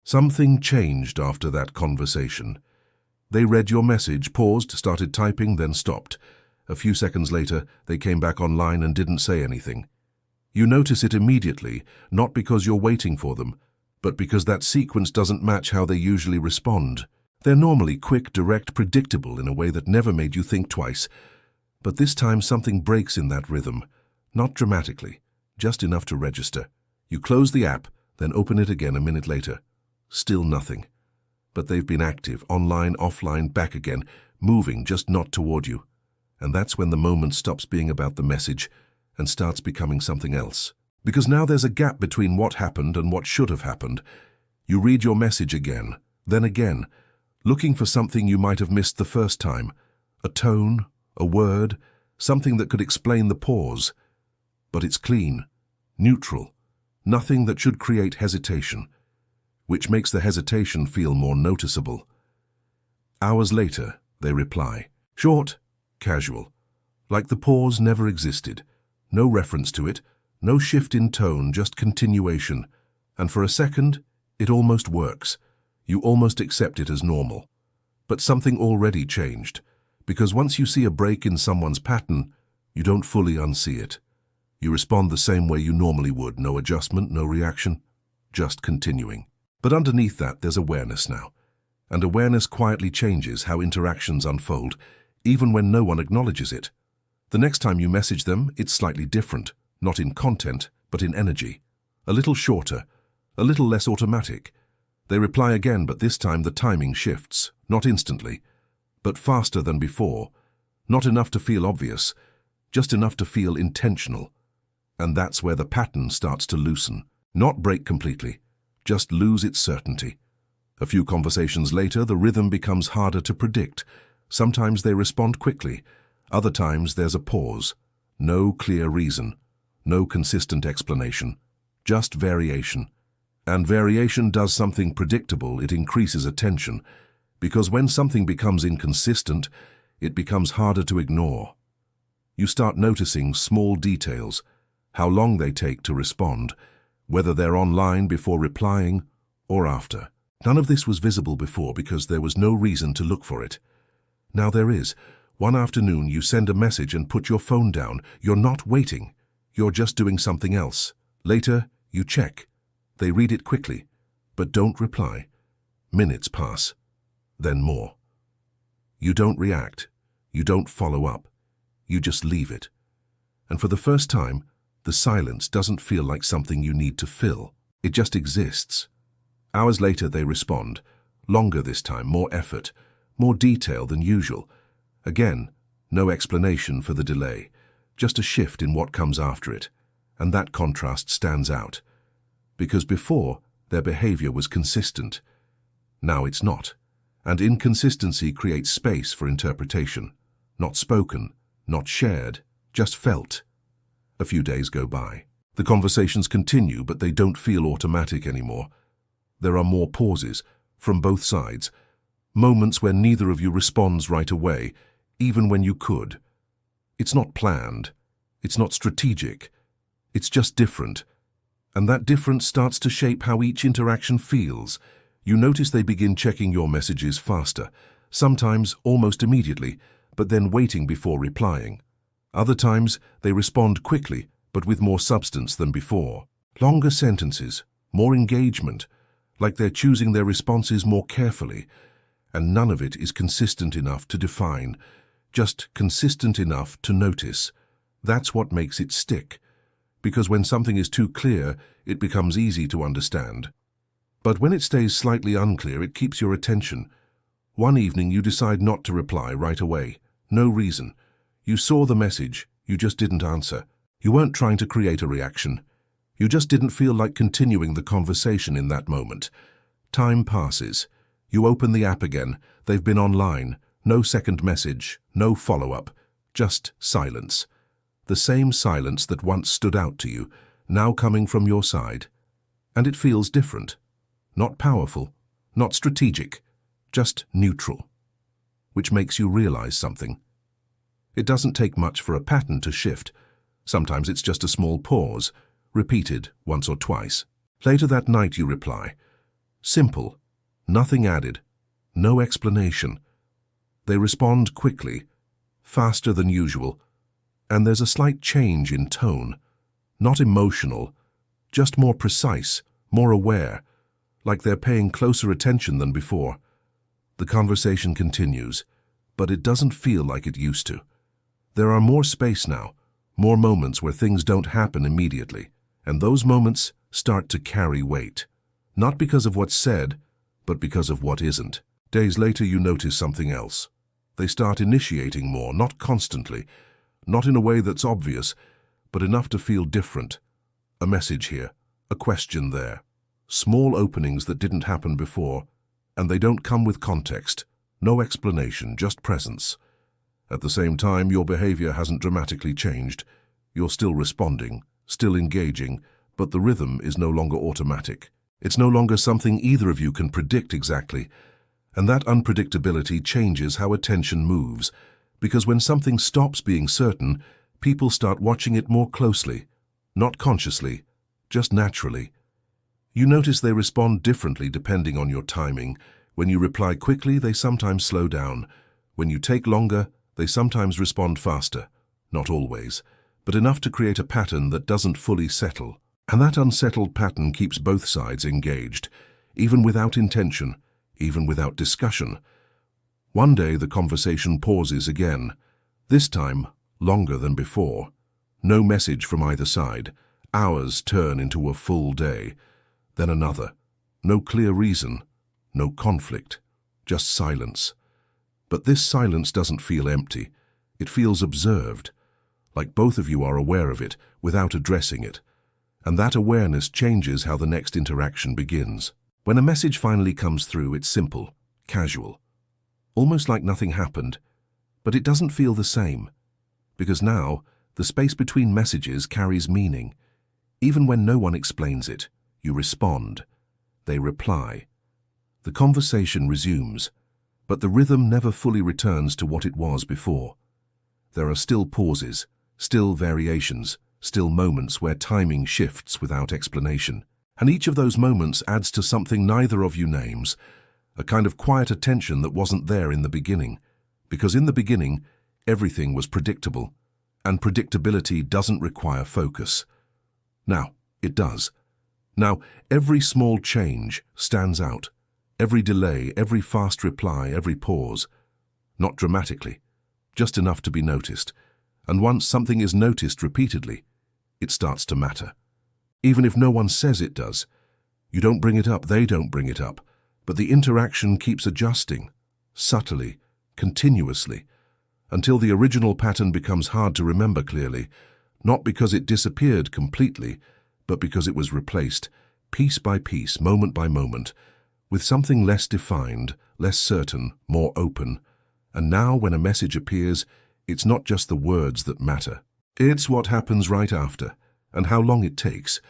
Something changed after that conversation. They read your message, paused, started typing, then stopped. A few seconds later, they came back online and didn't say anything. You notice it immediately, not because you're waiting for them, but because that sequence doesn't match how they usually respond. They're normally quick, direct, predictable in a way that never made you think twice. But this time something breaks in that rhythm. Not dramatically, just enough to register. You close the app, then open it again a minute later. Still nothing. But they've been active, online, offline, back again, moving, just not toward you. And that's when the moment stops being about the message and starts becoming something else. Because now there's a gap between what happened and what should have happened. You read your message again, then again, looking for something you might have missed the first time. A tone, a word, something that could explain the pause. But it's clean, neutral, nothing that should create hesitation, which makes the hesitation feel more noticeable. Hours later, they reply. Short, casual, like the pause never existed. No reference to it, no shift in tone, just continuation. And for a second, it almost works. You almost accept it as normal. But something already changed, because once you see a break in someone's pattern, you don't fully unsee it. You respond the same way you normally would, no adjustment, no reaction, just continuing. But underneath that, there's awareness now. And awareness quietly changes how interactions unfold, even when no one acknowledges it. The next time you message them, it's slightly different, not in content, but in energy. A little shorter, a little less automatic. They reply again, but this time the timing shifts, not instantly, but faster than before. Not enough to feel obvious, just enough to feel intentional. And that's where the pattern starts to loosen. Not break completely, just lose its certainty. A few conversations later, the rhythm becomes harder to predict. Sometimes they respond quickly. Other times there's a pause. No clear reason. No consistent explanation. Just variation. And variation does something predictable. It increases attention. Because when something becomes inconsistent, it becomes harder to ignore. You start noticing small details. How long they take to respond. Whether they're online before replying or after. None of this was visible before because there was no reason to look for it. Now there is. One afternoon you send a message and put your phone down. You're not waiting. You're just doing something else. Later, you check. They read it quickly, but don't reply. Minutes pass. Then more. You don't react. You don't follow up. You just leave it. And for the first time, the silence doesn't feel like something you need to fill. It just exists. Hours later they respond. Longer this time, more effort, more detail than usual. Again, no explanation for the delay, just a shift in what comes after it. And that contrast stands out. Because before, their behavior was consistent. Now it's not. And inconsistency creates space for interpretation. Not spoken, not shared, just felt. A few days go by. The conversations continue, but they don't feel automatic anymore. There are more pauses, from both sides. Moments where neither of you responds right away, even when you could. It's not planned. It's not strategic. It's just different. And that difference starts to shape how each interaction feels. You notice they begin checking your messages faster, sometimes almost immediately, but then waiting before replying. Other times, they respond quickly, but with more substance than before. Longer sentences, more engagement, like they're choosing their responses more carefully. And none of it is consistent enough to define, just consistent enough to notice. That's what makes it stick. Because when something is too clear, it becomes easy to understand. But when it stays slightly unclear, it keeps your attention. One evening you decide not to reply right away. No reason. You saw the message, you just didn't answer. You weren't trying to create a reaction. You just didn't feel like continuing the conversation in that moment. Time passes. You open the app again. They've been online. No second message, no follow-up. Just silence. The same silence that once stood out to you, now coming from your side. And it feels different. Not powerful, not strategic, just neutral. Which makes you realize something. It doesn't take much for a pattern to shift. Sometimes it's just a small pause, repeated once or twice. Later that night you reply, Simple. Nothing added. No explanation. They respond quickly, faster than usual, and there's a slight change in tone. Not emotional, just more precise, more aware, like they're paying closer attention than before. The conversation continues, but it doesn't feel like it used to. There are more space now, more moments where things don't happen immediately, and those moments start to carry weight. Not because of what's said, but because of what isn't. Days later you notice something else. They start initiating more, not constantly, not in a way that's obvious, but enough to feel different. A message here, a question there. Small openings that didn't happen before, and they don't come with context. No explanation, just presence. At the same time, your behavior hasn't dramatically changed. You're still responding, still engaging, but the rhythm is no longer automatic. It's no longer something either of you can predict exactly, and that unpredictability changes how attention moves, because when something stops being certain, people start watching it more closely, not consciously, just naturally. You notice they respond differently depending on your timing. When you reply quickly, they sometimes slow down. When you take longer, they sometimes respond faster. Not always, but enough to create a pattern that doesn't fully settle. And that unsettled pattern keeps both sides engaged, even without intention, even without discussion. One day the conversation pauses again, this time longer than before. No message from either side. Hours turn into a full day. Then another. No clear reason, no conflict, just silence. But this silence doesn't feel empty. It feels observed, like both of you are aware of it without addressing it. And that awareness changes how the next interaction begins. When a message finally comes through, it's simple, casual, almost like nothing happened. But it doesn't feel the same, because now the space between messages carries meaning. Even when no one explains it, you respond. They reply. The conversation resumes, but the rhythm never fully returns to what it was before. There are still pauses, still variations, still moments where timing shifts without explanation. And each of those moments adds to something neither of you names, a kind of quiet attention that wasn't there in the beginning. Because in the beginning, everything was predictable, and predictability doesn't require focus. Now, it does. Now, every small change stands out. Every delay, every fast reply, every pause. Not dramatically, just enough to be noticed. And once something is noticed repeatedly, it starts to matter. Even if no one says it does. You don't bring it up, they don't bring it up, but the interaction keeps adjusting, subtly, continuously, until the original pattern becomes hard to remember clearly, not because it disappeared completely, but because it was replaced, piece by piece, moment by moment, with something less defined, less certain, more open. And now when a message appears, it's not just the words that matter. It's what happens right after, and how long it takes,